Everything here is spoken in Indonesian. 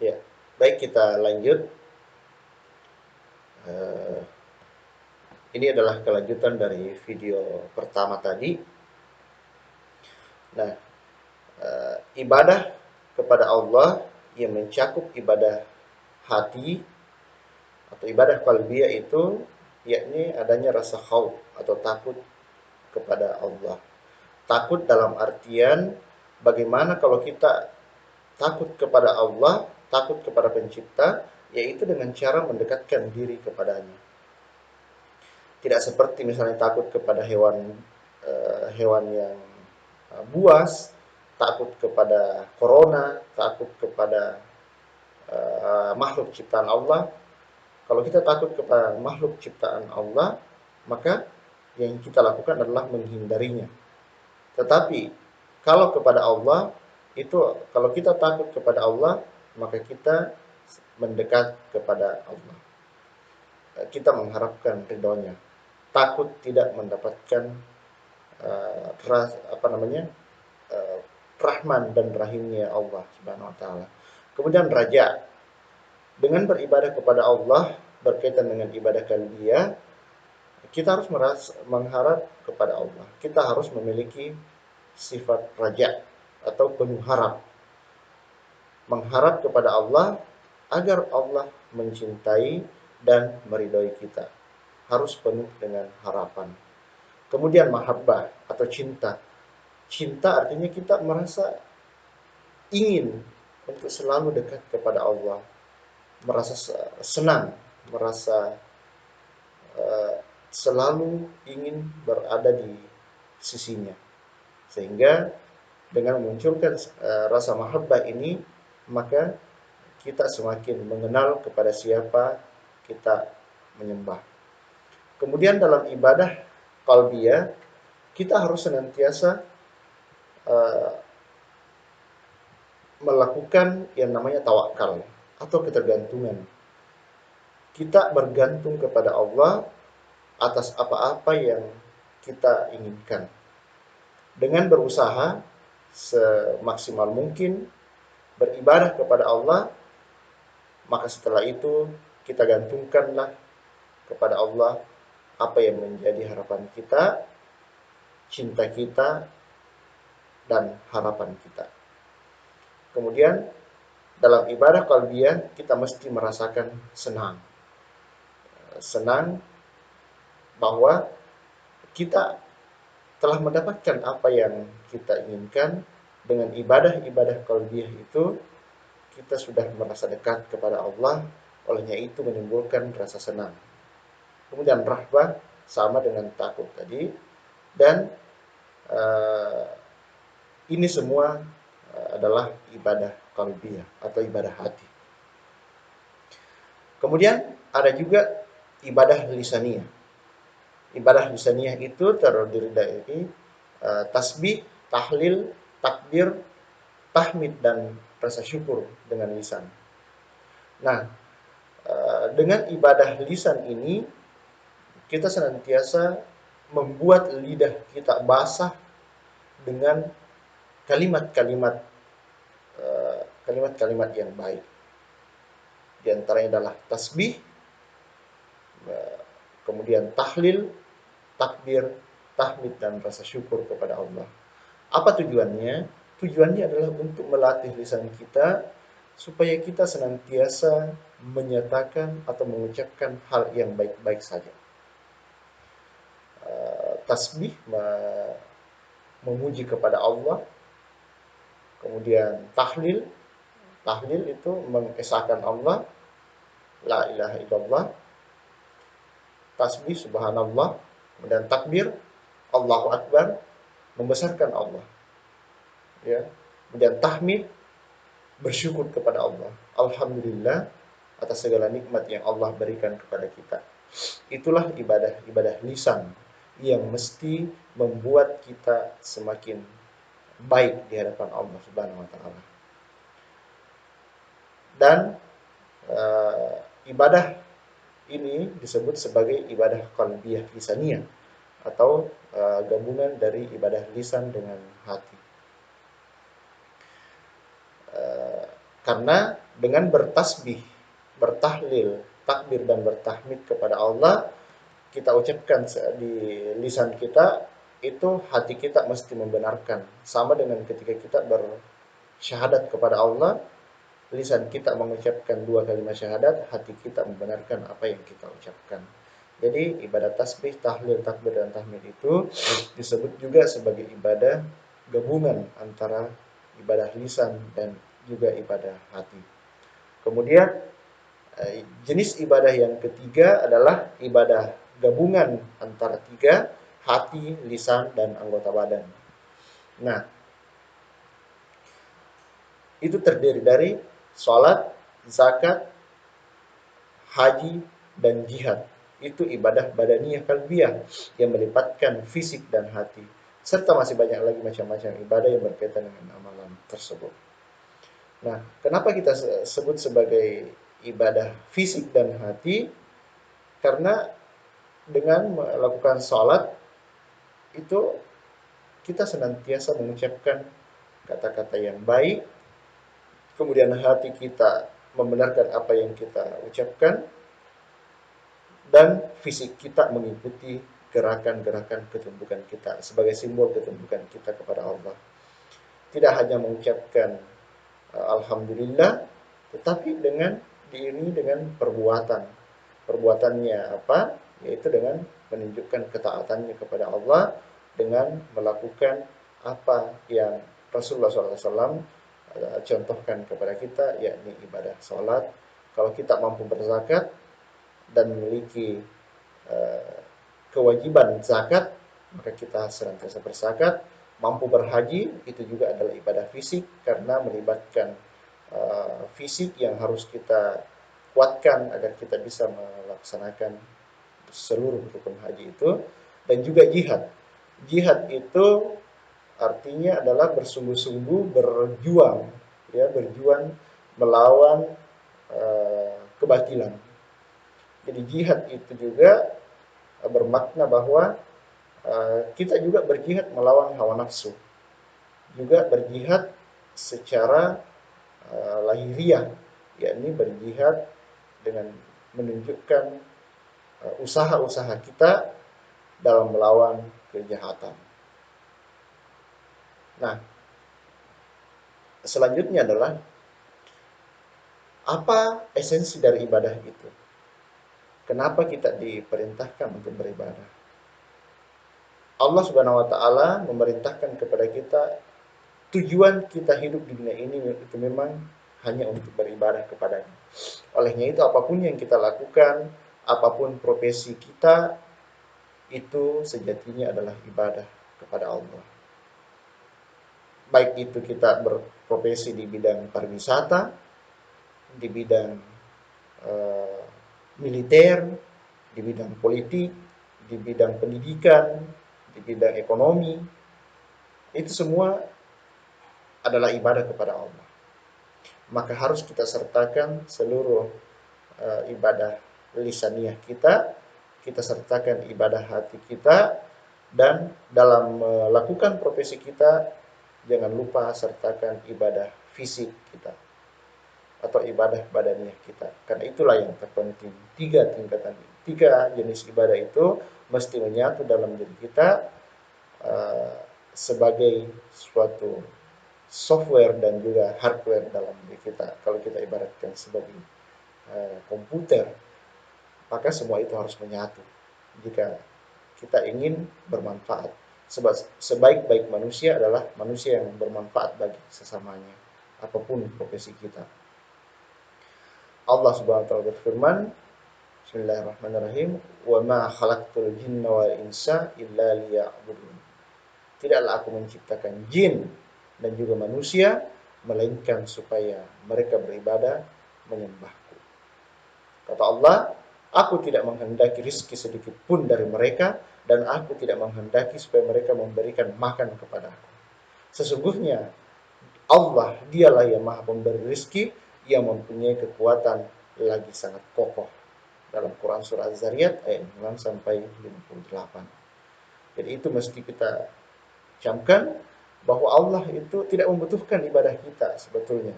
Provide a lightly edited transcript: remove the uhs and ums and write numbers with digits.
Ya, baik kita lanjut. Eh, ini adalah kelanjutan dari video pertama tadi. Nah, ibadah kepada Allah yang mencakup ibadah hati atau ibadah qalbiyah itu yakni adanya rasa khauf atau takut kepada Allah. Takut dalam artian bagaimana kalau kita takut kepada Allah, takut kepada pencipta, yaitu dengan cara mendekatkan diri kepadanya. Tidak seperti misalnya takut kepada hewan yang buas, takut kepada corona, takut kepada makhluk ciptaan Allah. Kalau kita takut kepada makhluk ciptaan Allah, maka yang kita lakukan adalah menghindarinya. Tetapi kalau kepada Allah, itu kalau kita takut kepada Allah, maka kita mendekat kepada Allah. Kita mengharapkan ridhonya. Takut tidak mendapatkan uh, rahman dan rahimnya Allah Subhanahu wa taala. Kemudian raja, dengan beribadah kepada Allah berkaitan dengan ibadah qalbiyah, kita harus mengharap kepada Allah. Kita harus memiliki sifat raja atau penuh harap. Mengharap kepada Allah agar Allah mencintai dan meridhoi kita. Harus penuh dengan harapan. Kemudian mahabbah atau cinta. Cinta artinya kita merasa ingin untuk selalu dekat kepada Allah. Merasa senang, merasa selalu ingin berada di sisinya. Sehingga dengan memunculkan rasa mahabbah ini, maka kita semakin mengenal kepada siapa kita menyembah. Kemudian dalam ibadah qalbiyah, kita harus senantiasa uh, melakukan yang namanya tawakal atau ketergantungan. Kita bergantung kepada Allah atas apa-apa yang kita inginkan. Dengan berusaha semaksimal mungkin beribadah kepada Allah, maka setelah itu kita gantungkanlah kepada Allah apa yang menjadi harapan kita, cinta kita, dan harapan kita. Kemudian dalam ibadah qalbiyah kita mesti merasakan senang. Senang bahwa kita telah mendapatkan apa yang kita inginkan. Dengan ibadah-ibadah qalbiyah itu kita sudah merasa dekat kepada Allah, olehnya itu menimbulkan rasa senang. Kemudian rahbah sama dengan takut tadi, dan uh, ini semua adalah ibadah qalbiyah atau ibadah hati. Kemudian ada juga ibadah lisaniyah. Ibadah lisaniyah itu terdiri dari tasbih, tahlil, takbir, tahmid, dan rasa syukur dengan lisan. Nah, dengan ibadah lisan ini kita senantiasa membuat lidah kita basah dengan kalimat-kalimat kalimat-kalimat yang baik. Di antaranya adalah tasbih, kemudian tahlil, takbir, tahmid, dan rasa syukur kepada Allah. Apa tujuannya? Tujuannya adalah untuk melatih lisan kita supaya kita senantiasa menyatakan atau mengucapkan hal yang baik-baik saja. Tasbih memuji kepada Allah, kemudian tahlil, tahlil itu mengesahkan Allah, la ilaha illallah, tasbih subhanallah, kemudian takbir, Allahu akbar, membesarkan Allah, ya. Kemudian tahmid, bersyukur kepada Allah, alhamdulillah atas segala nikmat yang Allah berikan kepada kita. Itulah ibadah lisan yang mesti membuat kita semakin baik di hadapan Allah Subhanahu wa taala. Dan ibadah ini disebut sebagai ibadah qalbiyah lisaniyah atau gabungan dari ibadah lisan dengan hati. Karena dengan bertasbih, bertahlil, takbir dan bertahmid kepada Allah, kita ucapkan di lisan kita, itu hati kita mesti membenarkan. Sama dengan ketika kita bersyahadat kepada Allah, lisan kita mengucapkan dua kalimat syahadat, hati kita membenarkan apa yang kita ucapkan. Jadi ibadah tasbih, tahlil, takbir, dan tahmid itu disebut juga sebagai ibadah gabungan antara ibadah lisan dan juga ibadah hati. Kemudian jenis ibadah yang ketiga adalah ibadah gabungan antara tiga, hati, lisan, dan anggota badan. Nah, itu terdiri dari sholat, zakat, haji, dan jihad. Itu ibadah badaniyah kalbiyah yang melibatkan fisik dan hati. Serta masih banyak lagi macam-macam ibadah yang berkaitan dengan amalan tersebut. Nah, kenapa kita sebut sebagai ibadah fisik dan hati? Karena dengan melakukan sholat itu kita senantiasa mengucapkan kata-kata yang baik, kemudian hati kita membenarkan apa yang kita ucapkan, dan fisik kita mengikuti gerakan-gerakan ketundukan kita sebagai simbol ketundukan kita kepada Allah. Tidak hanya mengucapkan alhamdulillah, tetapi dengan diiringi dengan perbuatan. Perbuatannya apa? Yaitu dengan menunjukkan ketaatannya kepada Allah dengan melakukan apa yang Rasulullah SAW contohkan kepada kita, yakni ibadah sholat. Kalau kita mampu berzakat dan memiliki kewajiban zakat, maka kita senantiasa berzakat. Mampu berhaji, itu juga adalah ibadah fisik karena melibatkan fisik yang harus kita kuatkan agar kita bisa melaksanakan seluruh rukun haji itu. Dan juga jihad. Jihad itu artinya adalah bersungguh-sungguh berjuang, ya, berjuang melawan kebatilan. Jadi jihad itu juga bermakna bahwa kita juga berjihad melawan hawa nafsu, juga berjihad secara lahiriah, yakni berjihad dengan menunjukkan usaha-usaha kita dalam melawan kejahatan. Nah, selanjutnya adalah apa esensi dari ibadah itu? Kenapa kita diperintahkan untuk beribadah? Allah Subhanahu wa taala memerintahkan kepada kita, tujuan kita hidup di dunia ini itu memang hanya untuk beribadah kepadanya. Olehnya itu apapun yang kita lakukan, apapun profesi kita, itu sejatinya adalah ibadah kepada Allah. Baik itu kita berprofesi di bidang pariwisata, di bidang militer, di bidang politik, di bidang pendidikan, di bidang ekonomi, itu semua adalah ibadah kepada Allah. Maka harus kita sertakan seluruh ibadah lisaniyah kita sertakan ibadah hati kita, dan dalam melakukan profesi kita, jangan lupa sertakan ibadah fisik kita atau ibadah badaniyah kita. Karena itulah yang terpenting. Tiga jenis ibadah itu mesti menyatu dalam diri kita sebagai suatu software dan juga hardware dalam diri kita. Kalau kita ibaratkan sebagai komputer, maka semua itu harus menyatu jika kita ingin bermanfaat. Sebab sebaik-baik manusia adalah manusia yang bermanfaat bagi sesamanya, apapun profesi kita. Allah Subhanahu wa taala berfirman, Bismillahirrahmanirrahim, "Wa ma khalaqtul jinna wal insa illa liya'budun." Tidaklah aku menciptakan jin dan juga manusia melainkan supaya mereka beribadah menyembahku. Kata Allah, aku tidak menghendaki rizki sedikit pun dari mereka, dan aku tidak menghendaki supaya mereka memberikan makan kepadaku. Sesungguhnya Allah dialah yang maha pemberi rizki, yang mempunyai kekuatan lagi sangat kokoh. Dalam Quran surah Az-Zariyat ayat 6 sampai 58. Jadi itu mesti kita camkan bahwa Allah itu tidak membutuhkan ibadah kita sebetulnya.